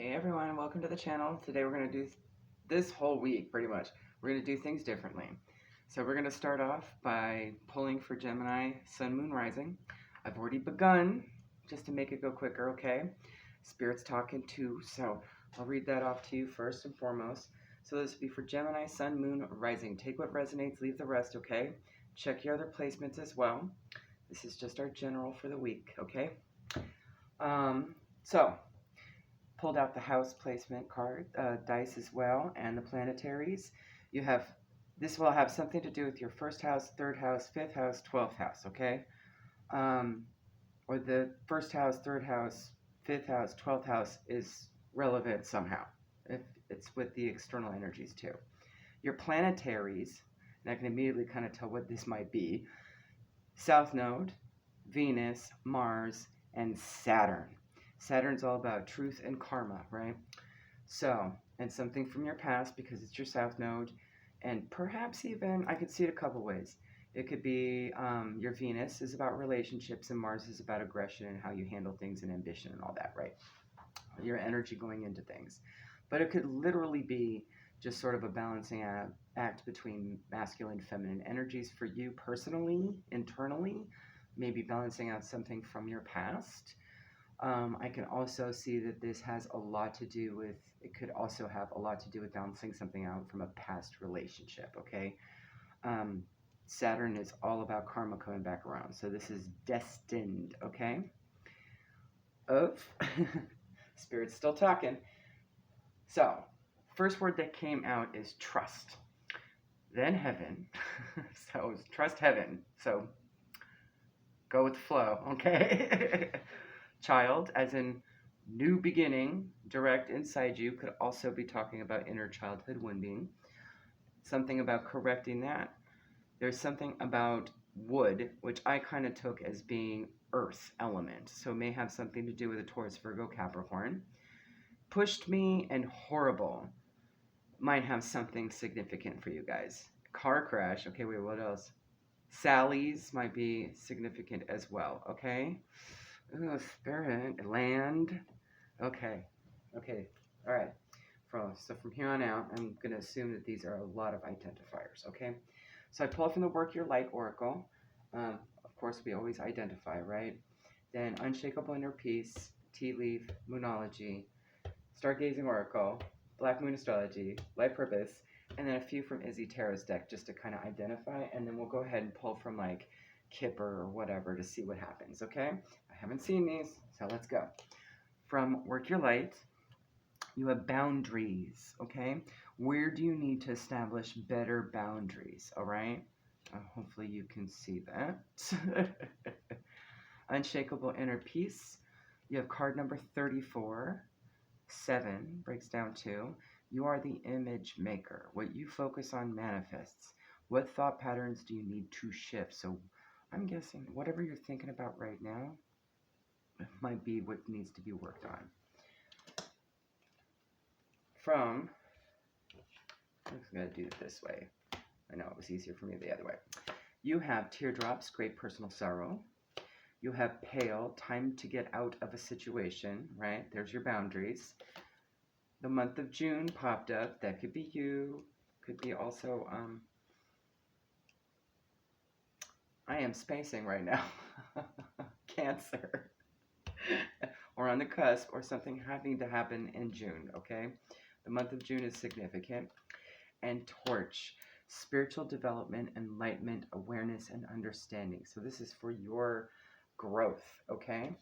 Hey everyone, welcome to the channel. Today we're going to do this whole week, pretty much. We're going to do things differently. So we're going to start off by pulling for Gemini, Sun, Moon, Rising. I've already begun, just to make it go quicker, okay? Spirit's talking too, so I'll read that off to you first and foremost. So this will be for Gemini, Sun, Moon, Rising. Take what resonates, leave the rest, okay? Check your other placements as well. This is just our general for the week, okay? So pulled out the house placement card, dice as well, and the planetaries. You have, this will have something to do with your first house, third house, fifth house, 12th house, okay? Or the first house, third house, fifth house, 12th house is relevant somehow, if it's with the external energies too. Your planetaries, and I can immediately kind of tell what this might be: South Node, Venus, Mars, and Saturn. Saturn's all about truth and karma, right? So, and something from your past because it's your South Node, and perhaps even, I could see it a couple ways. It could be your Venus is about relationships and Mars is about aggression and how you handle things and ambition and all that, right? Your energy going into things. But it could literally be just sort of a balancing act between masculine and feminine energies for you personally, internally, maybe balancing out something from your past. I can also see that this has a lot to do with, it could also have a lot to do with balancing something out from a past relationship, okay? Saturn is all about karma coming back around, so this is destined, okay? Spirit's still talking. So, first word that came out is trust. Then heaven. So, trust heaven. So, go with the flow, okay? Child, as in new beginning, direct inside you, could also be talking about inner childhood wounding. Something about correcting that. There's something about wood, which I kind of took as being earth element, so it may have something to do with a Taurus, Virgo, Capricorn. Pushed me and horrible might have something significant for you guys. Car crash, okay, wait, what else? Sally's might be significant as well, okay? Ooh, spirit, land. Okay, all right. So from here on out, I'm going to assume that these are a lot of identifiers, okay? So I pull from the Work Your Light Oracle. Of course, we always identify, right? Then Unshakable Inner Peace, Tea Leaf, Moonology, Stargazing Oracle, Black Moon Astrology, Life Purpose, and then a few from Izzy Tarot's deck just to kind of identify, and then we'll go ahead and pull from like Kipper or whatever to see what happens, okay? I haven't seen these, so let's go. From Work Your Light, you have boundaries, okay? Where do you need to establish better boundaries, all right? Hopefully you can see that. Unshakable Inner Peace, you have card number 34. 7 breaks down to, you are the image maker. What you focus on manifests. What thought patterns do you need to shift? So I'm guessing whatever you're thinking about right now might be what needs to be worked on. From, I'm just going to do it this way. I know it was easier for me the other way. You have Teardrops, Great Personal Sorrow. You have Pale, Time to Get Out of a Situation, right? There's your boundaries. The month of June popped up. That could be you. Could be also, I am spacing right now. Cancer. Or on the cusp, or something having to happen in June, okay? The month of June is significant. And Torch, spiritual development, enlightenment, awareness, and understanding. So this is for your growth, okay?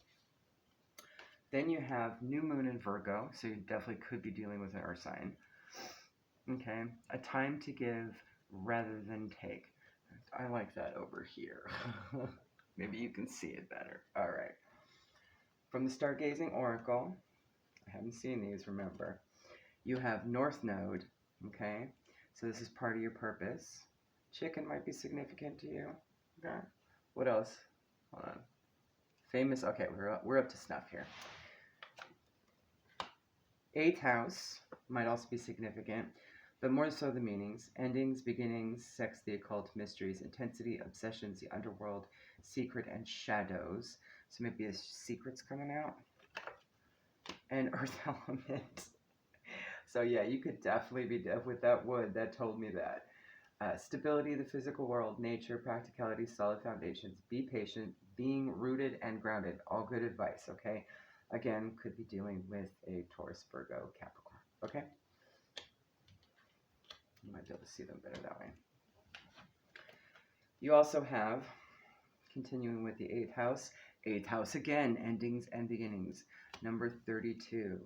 Then you have New Moon in Virgo, so you definitely could be dealing with an earth sign. Okay, a time to give rather than take. I like that over here. Maybe you can see it better. All right. From the Stargazing Oracle, I haven't seen these, remember. You have North Node, okay? So this is part of your purpose. Chicken might be significant to you. Okay. What else? Hold on. Famous, okay, we're up to snuff here. 8th house might also be significant, but more so the meanings. Endings, beginnings, sex, the occult, mysteries, intensity, obsessions, the underworld, secret, and shadows. So maybe a secret's coming out. and earth element. So yeah, you could definitely be with that wood. That told me that. Stability, the physical world, nature, practicality, solid foundations. Be patient, being rooted and grounded. All good advice, okay? Again, could be dealing with a Taurus, Virgo, Capricorn, okay? You might be able to see them better that way. You also have, continuing with the 8th house again, endings and beginnings, number 32.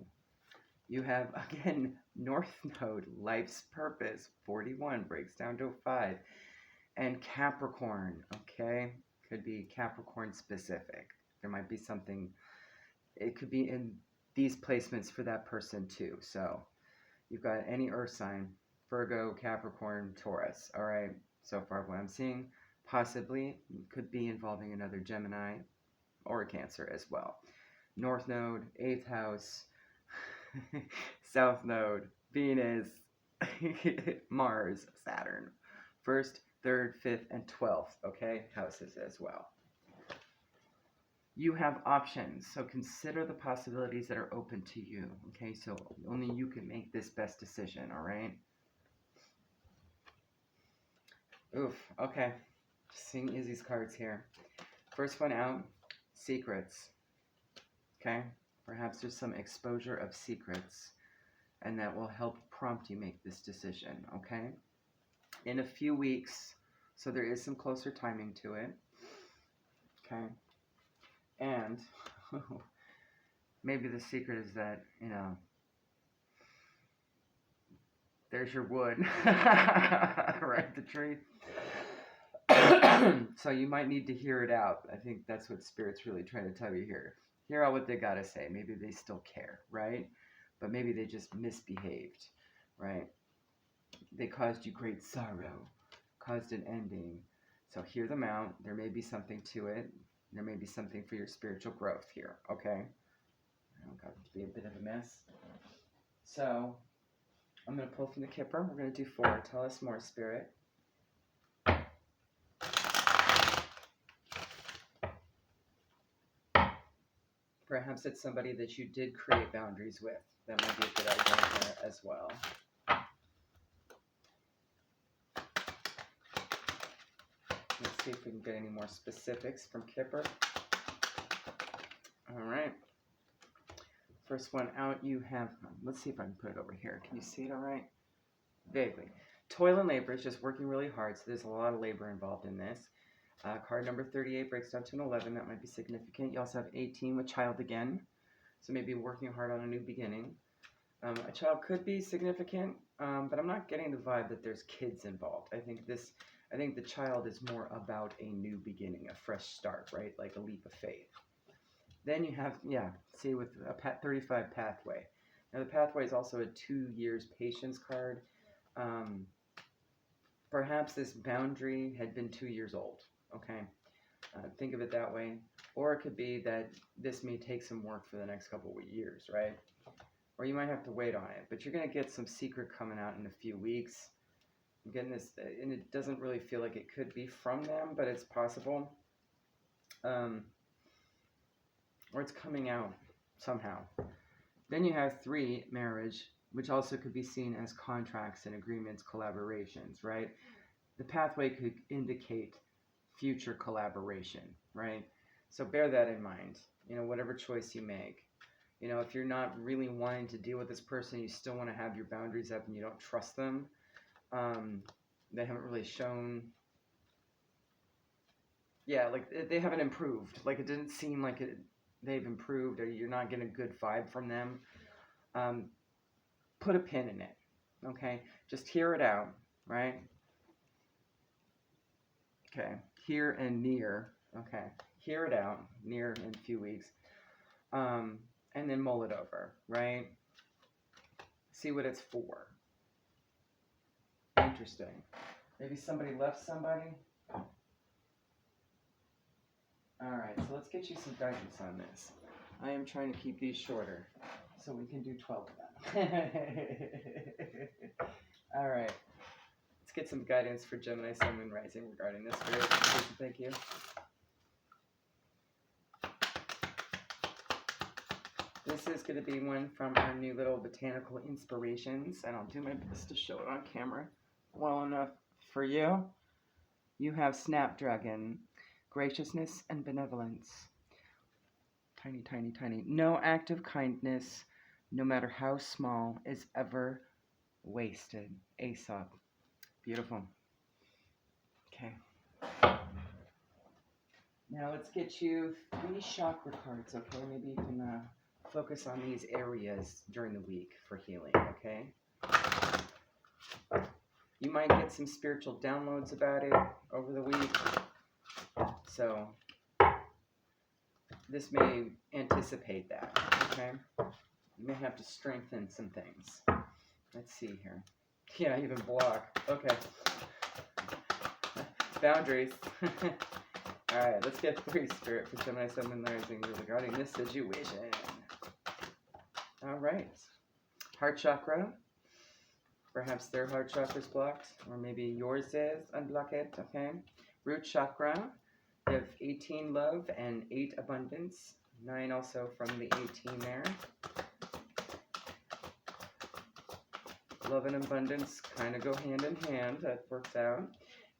You have, again, North Node, life's purpose, 41, breaks down to 5. And Capricorn, okay? Could be Capricorn specific. There might be something, it could be in these placements for that person too. So you've got any earth sign, Virgo, Capricorn, Taurus, all right? So far what I'm seeing, possibly could be involving another Gemini or a Cancer as well. North Node, 8th house, South Node, Venus, Mars, Saturn. 1st, 3rd, 5th, and 12th, okay? Houses as well. You have options, so consider the possibilities that are open to you, okay? So only you can make this best decision, all right? Oof, okay. Just seeing Izzy's cards here. First one out, secrets, okay? Perhaps there's some exposure of secrets, and that will help prompt you make this decision, okay? In a few weeks, so there is some closer timing to it, okay? And maybe the secret is that, you know, there's your wood, right, the tree. So you might need to hear it out. I think that's what Spirit's really trying to tell you here. Hear out what they got to say. Maybe they still care, right? But maybe they just misbehaved, right? They caused you great sorrow, caused an ending. So hear them out. There may be something to it. There may be something for your spiritual growth here, okay? I don't got it to be a bit of a mess. So I'm going to pull from the Kipper. We're going to do 4. Tell us more, Spirit. Perhaps it's somebody that you did create boundaries with. That might be a good idea there as well. Let's see if we can get any more specifics from Kipper. All right. First one out, you have, let's see if I can put it over here. Can you see it all right? Vaguely. Toil and labor is just working really hard, so there's a lot of labor involved in this. Card number 38 breaks down to an 11. That might be significant. You also have 18 with child again, so maybe working hard on a new beginning. A child could be significant, but I'm not getting the vibe that there's kids involved. I think the child is more about a new beginning, a fresh start, right? Like a leap of faith. Then you have, see, with a 35 pathway. Now the pathway is also a 2 years patience card. Perhaps this boundary had been 2 years old, okay? Think of it that way. Or it could be that this may take some work for the next couple of years, right? Or you might have to wait on it. But you're going to get some secret coming out in a few weeks. I'm getting this, and it doesn't really feel like it could be from them, but it's possible. Or it's coming out somehow. Then you have 3, marriage, which also could be seen as contracts and agreements, collaborations, right? The pathway could indicate future collaboration, right? So bear that in mind, you know, whatever choice you make. You know, if you're not really wanting to deal with this person, you still want to have your boundaries up and you don't trust them, they haven't really shown, like they haven't improved. Like it didn't seem like they've improved, or you're not getting a good vibe from them. Put a pin in it, okay? Just hear it out, right? Okay, here and near, okay? Hear it out, near in a few weeks. And then mull it over, right? See what it's for. Interesting. Maybe somebody left somebody. Alright, so let's get you some guidance on this. I am trying to keep these shorter, so we can do 12 of them. Alright, let's get some guidance for Gemini, Sun, Moon, Rising regarding this. Thank you. this is going to be one from our new little botanical inspirations, and I'll do my best to show it on camera well enough for you. You have Snapdragon, graciousness and benevolence. Tiny, tiny, tiny. No act of kindness, no matter how small, is ever wasted. Aesop. Beautiful. Okay. Now let's get you 3 chakra cards, okay? Maybe you can focus on these areas during the week for healing, okay? You might get some spiritual downloads about it over the week. So this may anticipate that, okay? You may have to strengthen some things. Let's see here. Yeah, even block. Okay. Boundaries. Alright, let's get 3 Spirit for Gemini, Sun, and Rising regarding this situation. Alright. Heart chakra. Perhaps their heart chakra is blocked, or maybe yours is. Unblock it, okay? Root chakra. You have 18 love and 8 abundance. 9 also from the 18 there. Love and abundance kind of go hand in hand. That works out.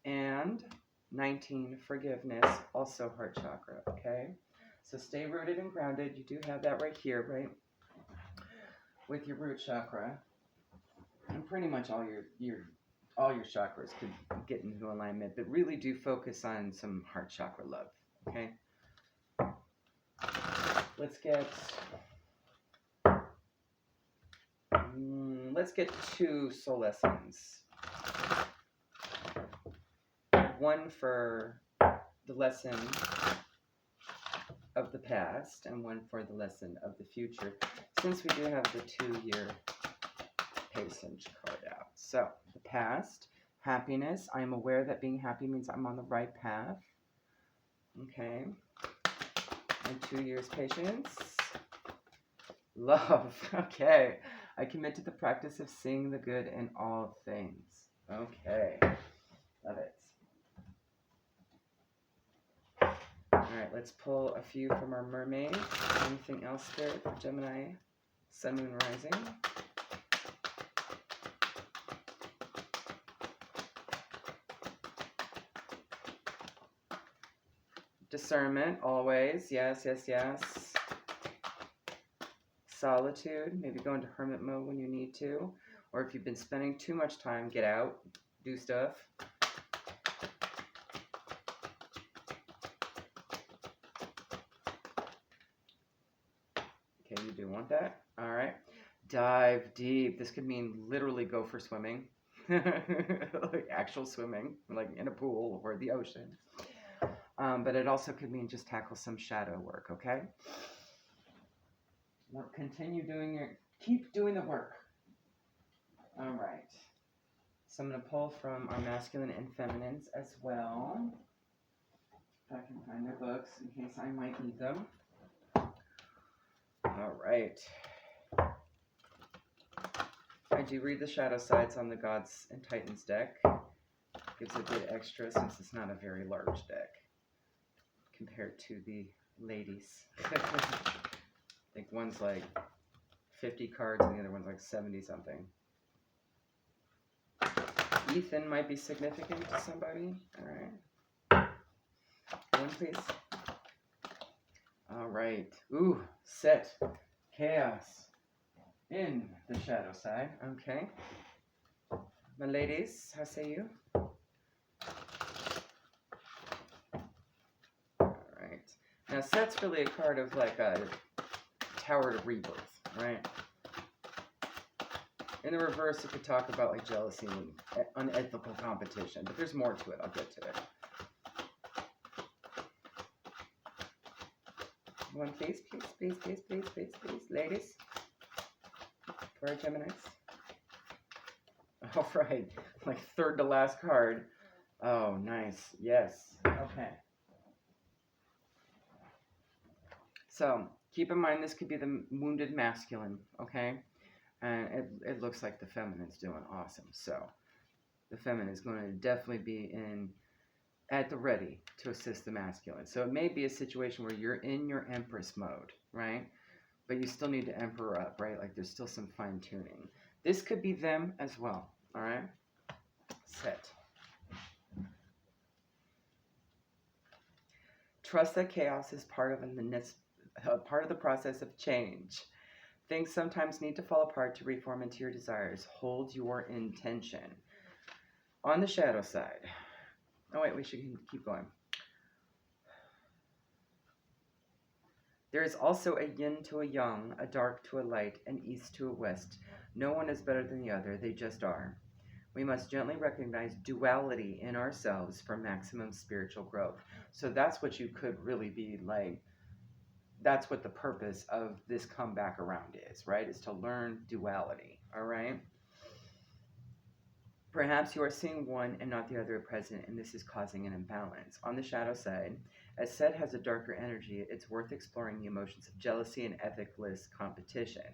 And 19, forgiveness, also heart chakra, okay? So stay rooted and grounded. You do have that right here, right? With your root chakra. And pretty much all your chakras could get into alignment, but really do focus on some heart chakra love, okay? Let's get 2 soul lessons. One for the lesson of the past and one for the lesson of the future, since we do have the 2-year Patience card out. So, the past, happiness. I am aware that being happy means I'm on the right path. Okay. And 2 years patience. Love. Okay. I commit to the practice of seeing the good in all things. Okay. Love it. Alright, let's pull a few from our mermaid. Anything else, Spirit, for Gemini, Sun, Moon, Rising? Discernment, always. Yes, yes, yes. Solitude. Maybe go into hermit mode when you need to. Or if you've been spending too much time, get out. Do stuff. Okay, you do want that. Alright. Dive deep. This could mean literally go for swimming. Like actual swimming. Like in a pool or the ocean. But it also could mean just tackle some shadow work, okay? Keep doing the work. All right. So I'm going to pull from our masculine and feminines as well. If I can find their books in case I might need them. All right. I do read the shadow sides on the Gods and Titans deck. Gives a good extra since it's not a very large deck compared to the ladies. I think one's like 50 cards and the other one's like 70 something. Ethan might be significant to somebody. All right. One, please. All right. Ooh, set. Chaos in the shadow side. Okay. My ladies, how say you? Now, set's really a card of like a tower to rebirth, right? In the reverse, it could talk about like jealousy and unethical competition, but there's more to it. I'll get to it. One, please, please, please, please, please, please, please, ladies. For our Geminis. All right, like third to last card. Oh, nice. Yes. Okay. So, keep in mind this could be the wounded masculine, okay? And it looks like the feminine's doing awesome. So, the feminine is going to definitely be at the ready to assist the masculine. So, it may be a situation where you're in your Empress mode, right? but you still need to emperor up, right? Like there's still some fine tuning. This could be them as well, all right? Set. Trust that chaos is part of the process of change. Things sometimes need to fall apart to reform into your desires. Hold your intention. On the shadow side. Oh wait, we should keep going. There is also a yin to a yang, a dark to a light, an east to a west. No one is better than the other, they just are. We must gently recognize duality in ourselves for maximum spiritual growth. So that's what you could really be like. That's what the purpose of this comeback around is, right? Is to learn duality, all right? Perhaps you are seeing one and not the other present, and this is causing an imbalance. On the shadow side, as Set has a darker energy, it's worth exploring the emotions of jealousy and ethicless competition.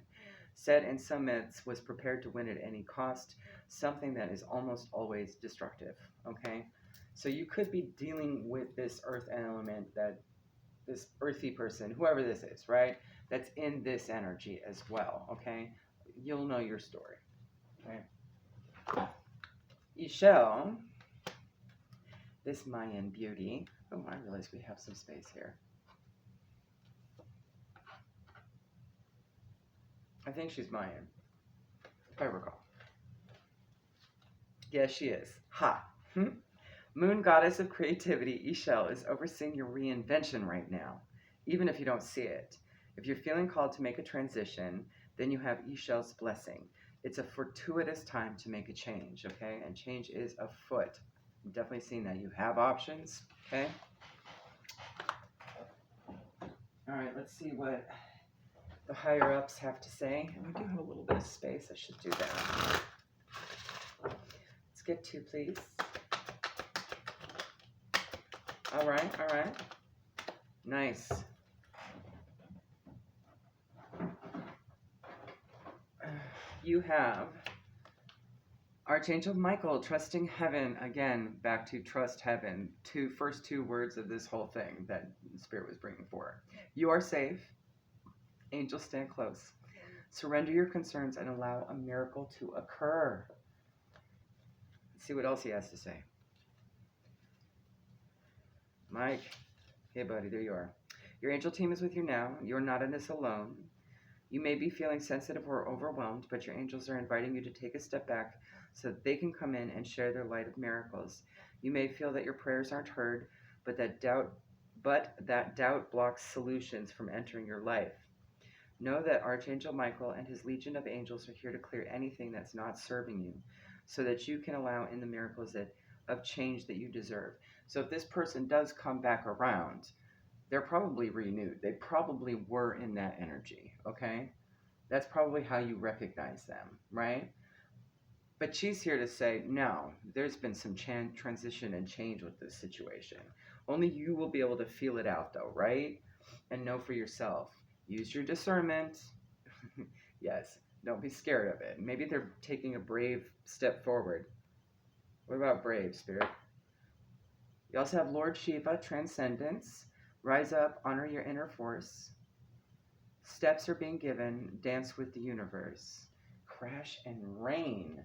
Set, in some myths, was prepared to win at any cost, something that is almost always destructive, okay? So you could be dealing with this earth element, that this earthy person, whoever this is, right? That's in this energy as well, okay? You'll know your story, okay? Ishel, this Mayan beauty. Oh, I realize we have some space here. I think she's Mayan, if I recall. Yes, she is. Ha! Moon goddess of creativity, Ishel is overseeing your reinvention right now, even if you don't see it. If you're feeling called to make a transition, then you have Ishel's blessing. It's a fortuitous time to make a change, okay? And change is afoot. I'm definitely seeing that. You have options, okay? All right, let's see what the higher-ups have to say. And we do have a little bit of space. I should do that. Let's get 2, please. All right, all right. Nice. You have Archangel Michael, trusting heaven. Again, back to trust heaven. First two words of this whole thing that Spirit was bringing forward. You are safe. Angels stand close. Surrender your concerns and allow a miracle to occur. Let's see what else he has to say. Mike. Hey, buddy, there you are. Your angel team is with you now. You're not in this alone. You may be feeling sensitive or overwhelmed, but your angels are inviting you to take a step back so that they can come in and share their light of miracles. You may feel that your prayers aren't heard, but that doubt blocks solutions from entering your life. Know that Archangel Michael and his legion of angels are here to clear anything that's not serving you, so that you can allow in the miracles of change that you deserve. So if this person does come back around, they're probably renewed. They probably were in that energy, okay? That's probably how you recognize them, right? But she's here to say, no, there's been some transition and change with this situation. Only you will be able to feel it out, though, right? And know for yourself. Use your discernment. Yes, don't be scared of it. Maybe they're taking a brave step forward. What about brave, Spirit? You also have Lord Shiva, transcendence. Rise up, honor your inner force. Steps are being given, dance with the universe. Crash and rain.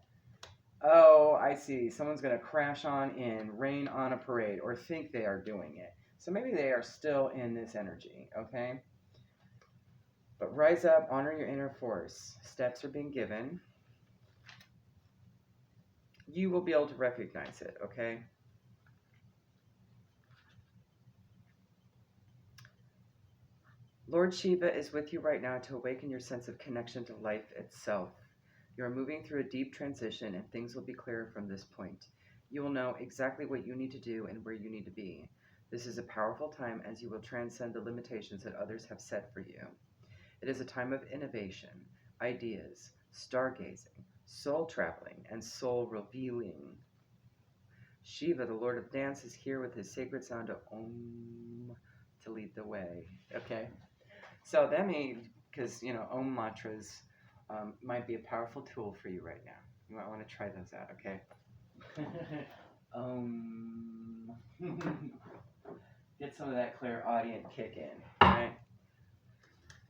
Oh, I see. Someone's going to crash on in, rain on a parade, or think they are doing it. So maybe they are still in this energy, okay? But rise up, honor your inner force. Steps are being given. You will be able to recognize it, okay? Lord Shiva is with you right now to awaken your sense of connection to life itself. You are moving through a deep transition, and things will be clearer from this point. You will know exactly what you need to do and where you need to be. This is a powerful time as you will transcend the limitations that others have set for you. It is a time of innovation, ideas, stargazing, soul traveling, and soul revealing. Shiva, the Lord of Dance, is here with his sacred sound of Om to lead the way. Okay? So that means, because, Om mantras might be a powerful tool for you right now. You might want to try those out, okay? Get some of that clairaudient kick in, right?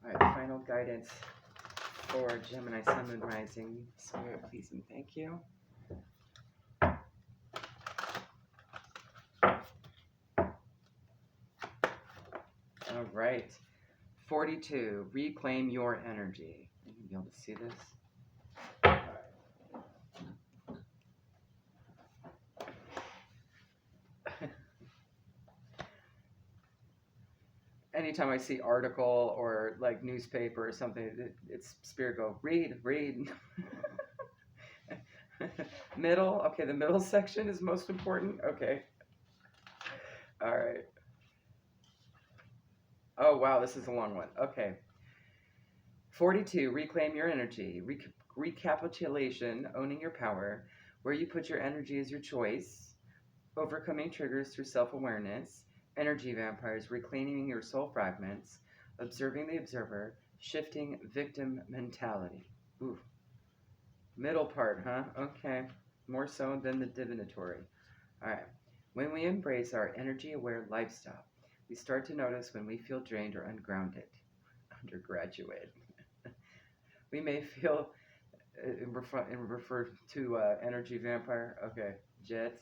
All right, final guidance for Gemini Sun, Moon, Rising. Spirit, please and thank you. All right. 42, reclaim your energy. You'll be able to see this. Anytime I see article or like newspaper or something, it's spirit go, read. Middle, okay, the middle section is most important. Okay. All right. Oh, wow, this is a long one. Okay. 42, reclaim your energy. Recapitulation, owning your power. Where you put your energy is your choice. Overcoming triggers through self-awareness. Energy vampires, reclaiming your soul fragments. Observing the observer. Shifting victim mentality. Ooh. Middle part, huh? Okay. More so than the divinatory. All right. When we embrace our energy-aware lifestyle, we start to notice when we feel drained or ungrounded. Undergraduate. We may feel, refer to energy vampire, okay, jets.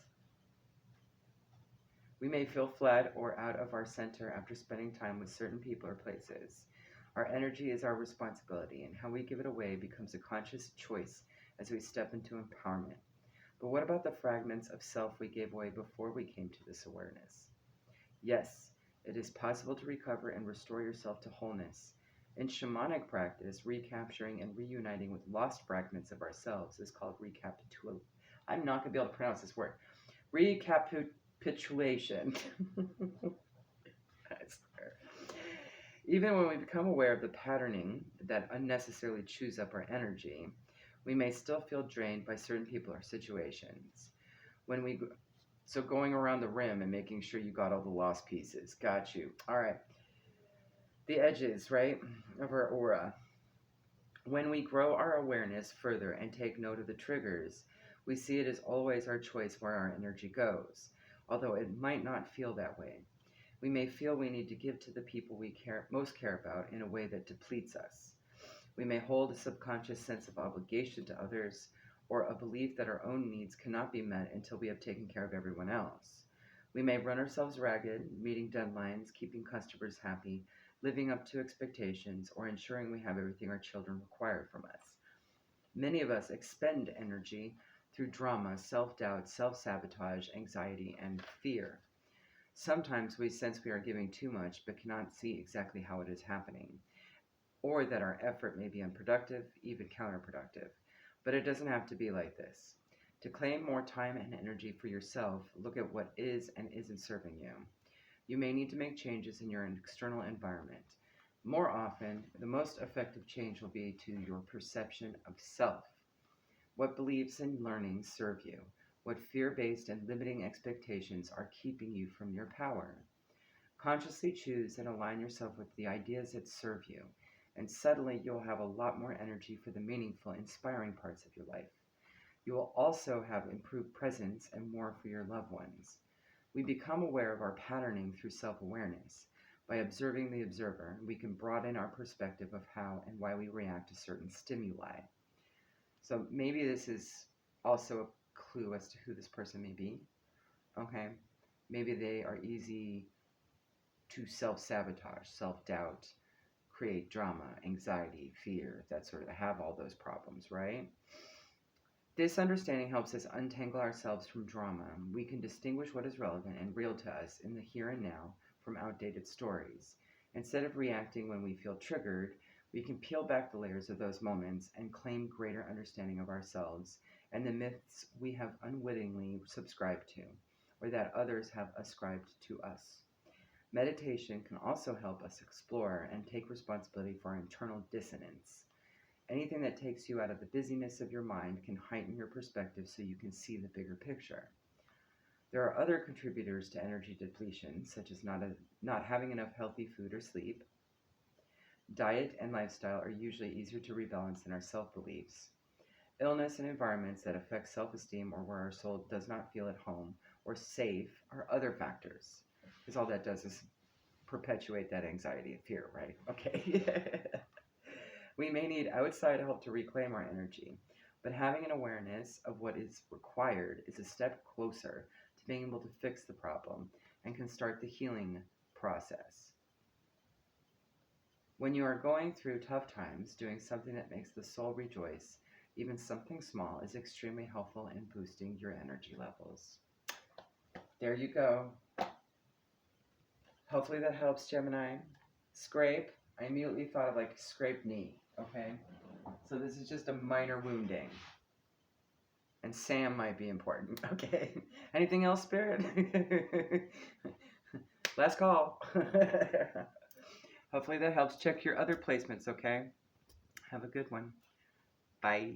We may feel flat or out of our center after spending time with certain people or places. Our energy is our responsibility, and how we give it away becomes a conscious choice as we step into empowerment. But what about the fragments of self we gave away before we came to this awareness? Yes, it is possible to recover and restore yourself to wholeness. In shamanic practice, recapturing and reuniting with lost fragments of ourselves is called recapitulation. I'm not going to be able to pronounce this word. Recapitulation. Even when we become aware of the patterning that unnecessarily chews up our energy, we may still feel drained by certain people or situations. So going around the rim and making sure you got all the lost pieces. Got you. All right. The edges, right, of our aura. When we grow our awareness further and take note of the triggers, we see it as always our choice where our energy goes, although it might not feel that way. We may feel we need to give to the people we most care about in a way that depletes us. We may hold a subconscious sense of obligation to others, or a belief that our own needs cannot be met until we have taken care of everyone else. We may run ourselves ragged, meeting deadlines, keeping customers happy, living up to expectations, or ensuring we have everything our children require from us. Many of us expend energy through drama, self-doubt, self-sabotage, anxiety, and fear. Sometimes we sense we are giving too much but cannot see exactly how it is happening, or that our effort may be unproductive, even counterproductive. But it doesn't have to be like this. To claim more time and energy for yourself, look at what is and isn't serving you. You may need to make changes in your external environment. More often, the most effective change will be to your perception of self. What beliefs and learnings serve you? What fear-based and limiting expectations are keeping you from your power? Consciously choose and align yourself with the ideas that serve you, and suddenly you'll have a lot more energy for the meaningful, inspiring parts of your life. You will also have improved presence and more for your loved ones. We become aware of our patterning through self-awareness. By observing the observer, we can broaden our perspective of how and why we react to certain stimuli. So maybe this is also a clue as to who this person may be. Okay, maybe they are easy to self-sabotage, self-doubt, create drama, anxiety, fear, that sort of, have all those problems, right? This understanding helps us untangle ourselves from drama. We can distinguish what is relevant and real to us in the here and now from outdated stories. Instead of reacting when we feel triggered, we can peel back the layers of those moments and claim greater understanding of ourselves and the myths we have unwittingly subscribed to, or that others have ascribed to us. Meditation can also help us explore and take responsibility for our internal dissonance. Anything that takes you out of the busyness of your mind can heighten your perspective so you can see the bigger picture. There are other contributors to energy depletion, such as not having enough healthy food or sleep. Diet and lifestyle are usually easier to rebalance than our self-beliefs. Illness and environments that affect self-esteem or where our soul does not feel at home or safe are other factors, because all that does is perpetuate that anxiety and fear, right? Okay. We may need outside help to reclaim our energy, but having an awareness of what is required is a step closer to being able to fix the problem and can start the healing process. When you are going through tough times, doing something that makes the soul rejoice, even something small, is extremely helpful in boosting your energy levels. There you go. Hopefully that helps, Gemini. Scrape. I immediately thought of like scraped knee, okay? So this is just a minor wounding. And Sam might be important, okay? Anything else, Spirit? Last call. Hopefully that helps. Check your other placements, okay? Have a good one. Bye.